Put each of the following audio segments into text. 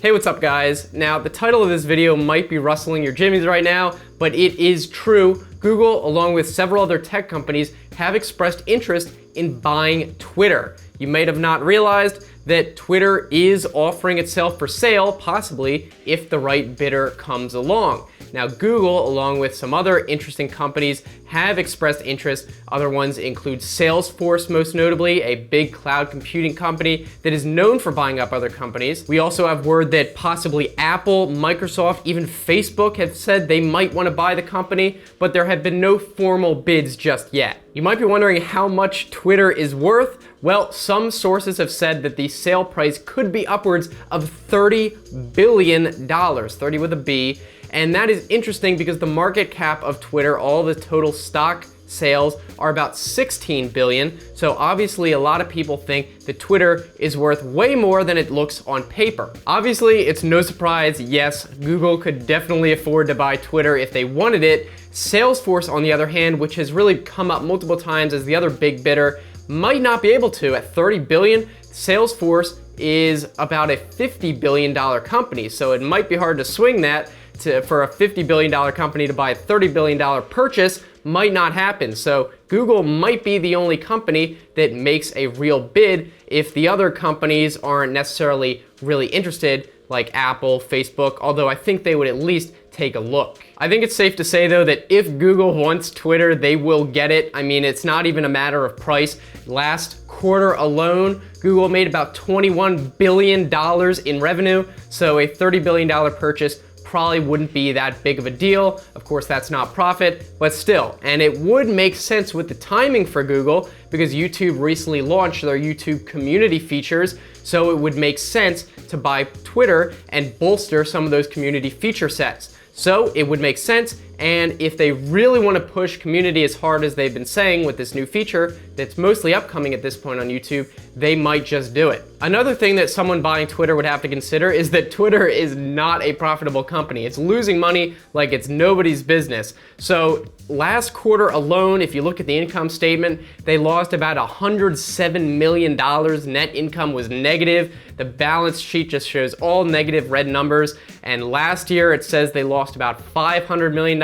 Hey, what's up guys? Now, the title of this video might be rustling your jimmies right now, but it is true. Google, along with several other tech companies, have expressed interest in buying Twitter. You might have not realized that Twitter is offering itself for sale, possibly, if the right bidder comes along. Now, Google, along with some other interesting companies, have expressed interest. Other ones include Salesforce, most notably, a big cloud computing company that is known for buying up other companies. We also have word that possibly Apple, Microsoft, even Facebook have said they might want to buy the company, but there have been no formal bids just yet. You might be wondering how much Twitter is worth. Well, some sources have said that the sale price could be upwards of $30 billion, 30 with a B. And that is interesting because the market cap of Twitter, all the total stock sales, are about 16 billion. So obviously a lot of people think that Twitter is worth way more than it looks on paper. Obviously, it's no surprise, yes, Google could definitely afford to buy Twitter if they wanted it. Salesforce, on the other hand, which has really come up multiple times as the other big bidder, might not be able to. At 30 billion, Salesforce is about a $50 billion company, so it might be hard to swing that. For a $50 billion company to buy a $30 billion purchase might not happen. So Google might be the only company that makes a real bid if the other companies aren't necessarily really interested, like Apple, Facebook, although I think they would at least take a look. I think it's safe to say though that if Google wants Twitter, they will get it. I mean, it's not even a matter of price. Last quarter alone, Google made about $21 billion in revenue, so a $30 billion purchase probably wouldn't be that big of a deal. Of course, that's not profit, but still. And it would make sense with the timing for Google because YouTube recently launched their YouTube community features, so it would make sense to buy Twitter and bolster some of those community feature sets. So it would make sense, and if they really want to push community as hard as they've been saying with this new feature that's mostly upcoming at this point on YouTube, they might just do it. Another thing that someone buying Twitter would have to consider is that Twitter is not a profitable company. It's losing money like it's nobody's business. So last quarter alone, if you look at the income statement, they lost about $107 million. Net income was negative. The balance sheet just shows all negative red numbers. And last year it says they lost about $500 million.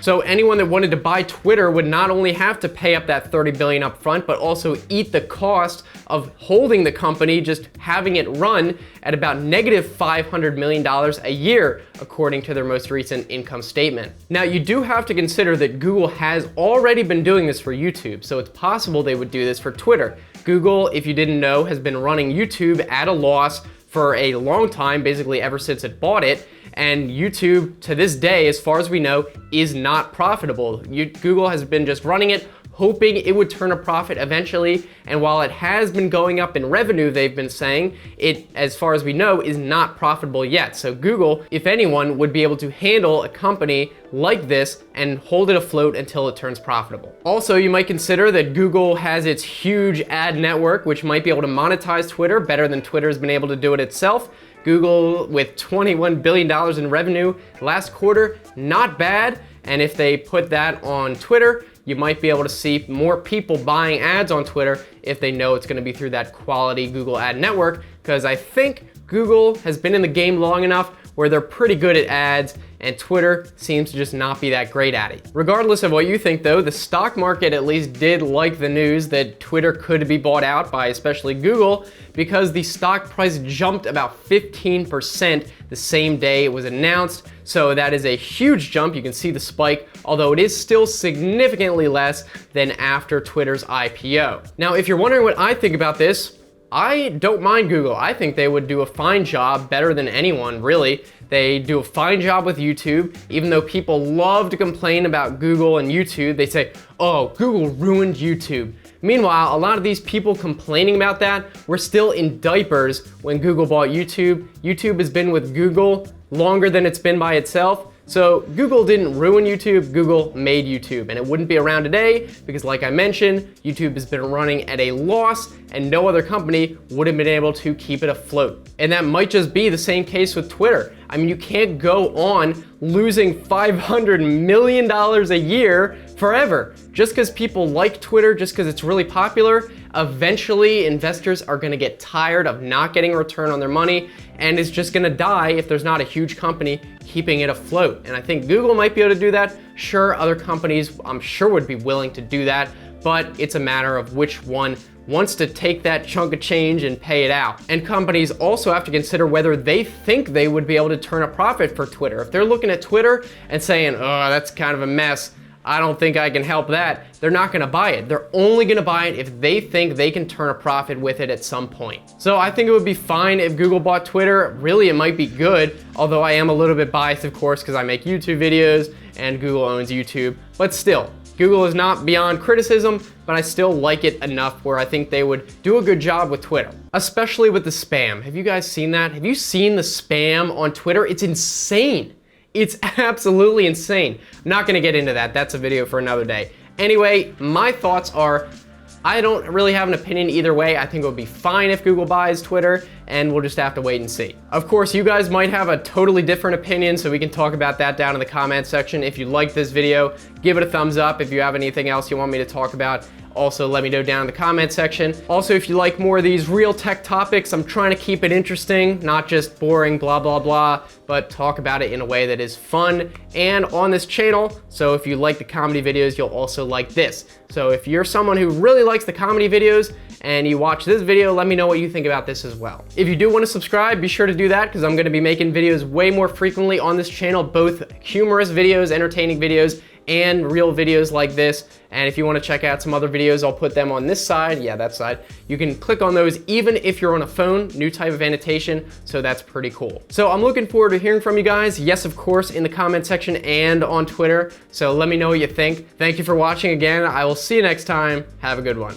So anyone that wanted to buy Twitter would not only have to pay up that $30 billion up front, but also eat the cost of holding the company, just having it run at about negative $500 million a year, according to their most recent income statement. Now, you do have to consider that Google has already been doing this for YouTube, so it's possible they would do this for Twitter. Google, if you didn't know, has been running YouTube at a loss for a long time, basically ever since it bought it. And YouTube, to this day, as far as we know, is not profitable. Google has been just running it, hoping it would turn a profit eventually. And while it has been going up in revenue, they've been saying, it, as far as we know, is not profitable yet. So Google, if anyone, would be able to handle a company like this and hold it afloat until it turns profitable. Also, you might consider that Google has its huge ad network, which might be able to monetize Twitter better than Twitter has been able to do it itself. Google, with $21 billion in revenue last quarter, not bad. And if they put that on Twitter, you might be able to see more people buying ads on Twitter if they know it's going to be through that quality Google ad network, because I think Google has been in the game long enough where they're pretty good at ads, and Twitter seems to just not be that great at it. Regardless of what you think though, the stock market at least did like the news that Twitter could be bought out by especially Google, because the stock price jumped about 15% the same day it was announced. So that is a huge jump. You can see the spike, although it is still significantly less than after Twitter's IPO. Now, if you're wondering what I think about this, I don't mind Google. I think they would do a fine job, better than anyone, really. They do a fine job with YouTube. Even though people love to complain about Google and YouTube, they say, oh, Google ruined YouTube. Meanwhile, a lot of these people complaining about that were still in diapers when Google bought YouTube. YouTube has been with Google longer than it's been by itself. So Google didn't ruin YouTube, Google made YouTube, and it wouldn't be around today because, like I mentioned, YouTube has been running at a loss and no other company would have been able to keep it afloat. And that might just be the same case with Twitter. I mean, you can't go on losing $500 million a year forever. Just because people like Twitter, just because it's really popular, Eventually, investors are gonna get tired of not getting a return on their money, and it's just gonna die if there's not a huge company keeping it afloat. And I think Google might be able to do that. Sure, other companies I'm sure would be willing to do that, but it's a matter of which one wants to take that chunk of change and pay it out. And companies also have to consider whether they think they would be able to turn a profit for Twitter. If they're looking at Twitter and saying, oh, that's kind of a mess, I don't think I can help that, they're not gonna buy it. They're only gonna buy it if they think they can turn a profit with it at some point. So I think it would be fine if Google bought Twitter. Really, it might be good, although I am a little bit biased, of course, because I make YouTube videos and Google owns YouTube. But still, Google is not beyond criticism, but I still like it enough where I think they would do a good job with Twitter, especially with the spam. Have you guys seen that? Have you seen the spam on Twitter? It's insane. It's absolutely insane. I'm not gonna get into that. That's a video for another day. Anyway, my thoughts are, I don't really have an opinion either way. I think it would be fine if Google buys Twitter, and we'll just have to wait and see. Of course, you guys might have a totally different opinion, so we can talk about that down in the comment section. If you liked this video, give it a thumbs up. If you have anything else you want me to talk about, also let me know down in the comment section. Also, if you like more of these real tech topics, I'm trying to keep it interesting, not just boring blah blah blah, but talk about it in a way that is fun and on this channel. So if you like the comedy videos, you'll also like this. So if you're someone who really likes the comedy videos and you watch this video, let me know what you think about this as well. If you do want to subscribe, be sure to do that, because I'm going to be making videos way more frequently on this channel, both humorous videos, entertaining videos, and real videos like this. And if you want to check out some other videos, I'll put them on this side, yeah, that side. You can click on those even if you're on a phone, new type of annotation, so that's pretty cool. So I'm looking forward to hearing from you guys, yes, of course, in the comment section and on Twitter. So let me know what you think. Thank you for watching again. I will see you next time. Have a good one.